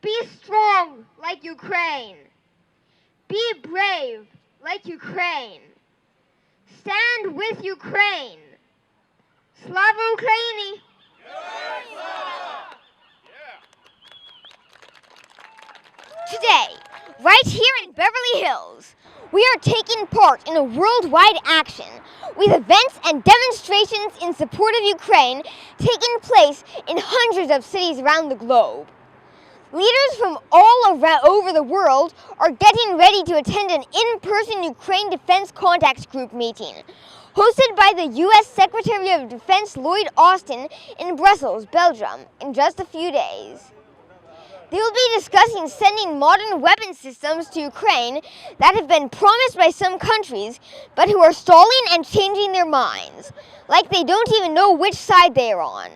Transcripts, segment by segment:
Be strong like Ukraine. Be brave like Ukraine. Stand with Ukraine. Slava Ukraini! Today, right here in Beverly Hills, we are taking part in a worldwide action with events and demonstrations in support of Ukraine taking place in hundreds of cities around the globe. Leaders from over the world are getting ready to attend an in-person Ukraine Defense Contacts Group meeting, hosted by the U.S. Secretary of Defense Lloyd in Brussels, Belgium, in just a few days. They will be discussing sending modern weapon systems to Ukraine that have been promised by some countries, but who are stalling and changing their minds, like they don't even know which side they are on.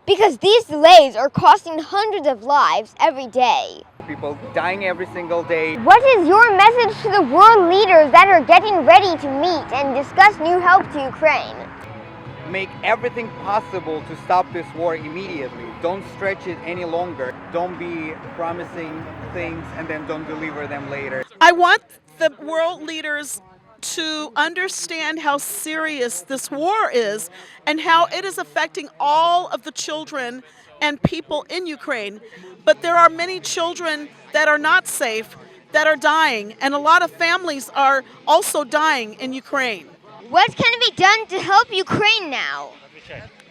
Because these delays are costing hundreds of lives every day. People dying every single day. What is your message to the world leaders that are getting ready to meet and discuss new help to Ukraine? Make everything possible to stop this war immediately. Don't stretch it any longer. Don't be promising things and then don't deliver them later. I want the world leaders to understand how serious this war is and how it is affecting all of the children and people in Ukraine. But there are many children that are not safe, that are dying, and a lot of families are also dying in Ukraine. What can be done to help Ukraine now?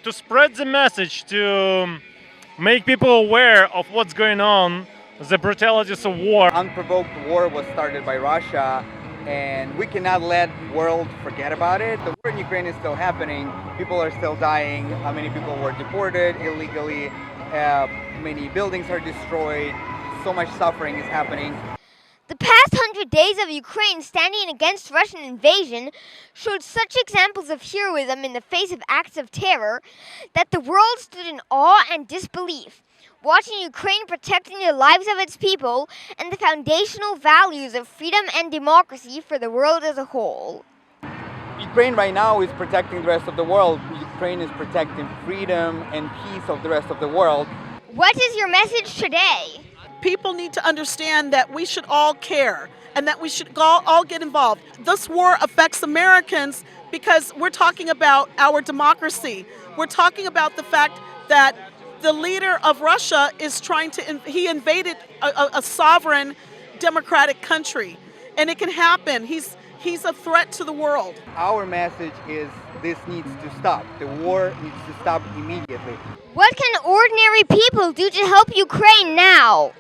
To spread the message, to make people aware of what's going on, the brutalities of war. Unprovoked war was started by Russia, and we cannot let the world forget about it. The war in Ukraine is still happening. People are still dying. Many people were deported illegally. Many buildings are destroyed. So much suffering is happening. The past 100 days of Ukraine standing against Russian invasion showed such examples of heroism in the face of acts of terror that the world stood in awe and disbelief, watching Ukraine protecting the lives of its people and the foundational values of freedom and democracy for the world as a whole. Ukraine right now is protecting the rest of the world. Ukraine is protecting freedom and peace of the rest of the world. What is your message today? People need to understand that we should all care and that we should all get involved. This war affects Americans because we're talking about our democracy. We're talking about the fact that the leader of Russia is he invaded a sovereign democratic country, and it can happen. He's a threat to the world. Our message is this needs to stop. The war needs to stop immediately. What can ordinary people do to help Ukraine now?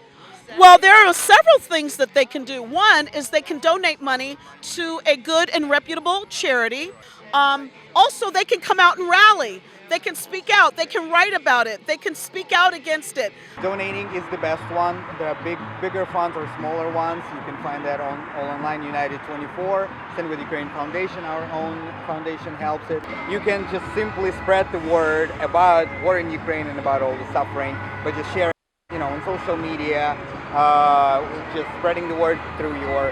Well, there are several things that they can do. One is they can donate money to a good and reputable charity. Also, they can come out and rally. They can speak out. They can write about it. They can speak out against it. Donating is the best one. There are bigger funds or smaller ones. You can find that all online. United 24, Stand with Ukraine Foundation, our own foundation helps it. You can just simply spread the word about war in Ukraine and about all the suffering, but just share it, on social media, just spreading the word through your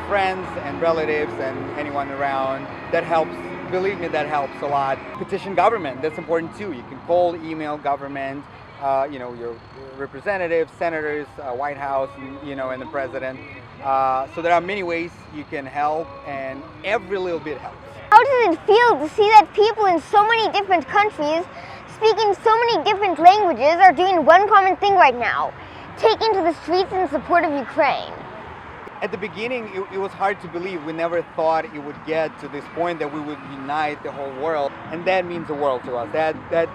friends and relatives and anyone around. That helps. Believe me, that helps a lot. Petition government, that's important too. You can call, email government, your representatives, senators, White House, and the president. So there are many ways you can help, and every little bit helps. How does it feel to see that people in so many different countries, speaking so many different languages, are doing one common thing right now, taking to the streets in support of Ukraine? At the beginning, it was hard to believe. We never thought it would get to this point that we would unite the whole world, and that means the world to us. That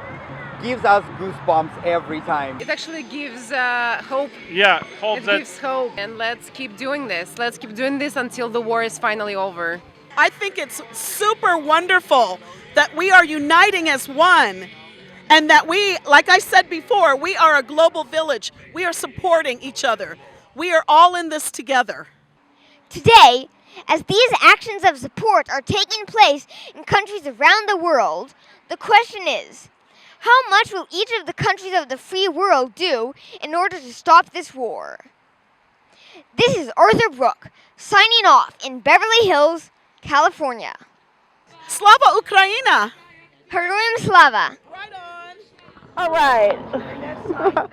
gives us goosebumps every time. It actually gives hope. Yeah, hope. It gives hope, and let's keep doing this. Let's keep doing this until the war is finally over. I think it's super wonderful that we are uniting as one, and that we, like I said before, we are a global village. We are supporting each other. We are all in this together. Today, as these actions of support are taking place in countries around the world, the question is, how much will each of the countries of the free world do in order to stop this war? This is Arthur Brook, signing off in Beverly Hills, California. Slava Ukraina! Heroim Slava! Right on! All right.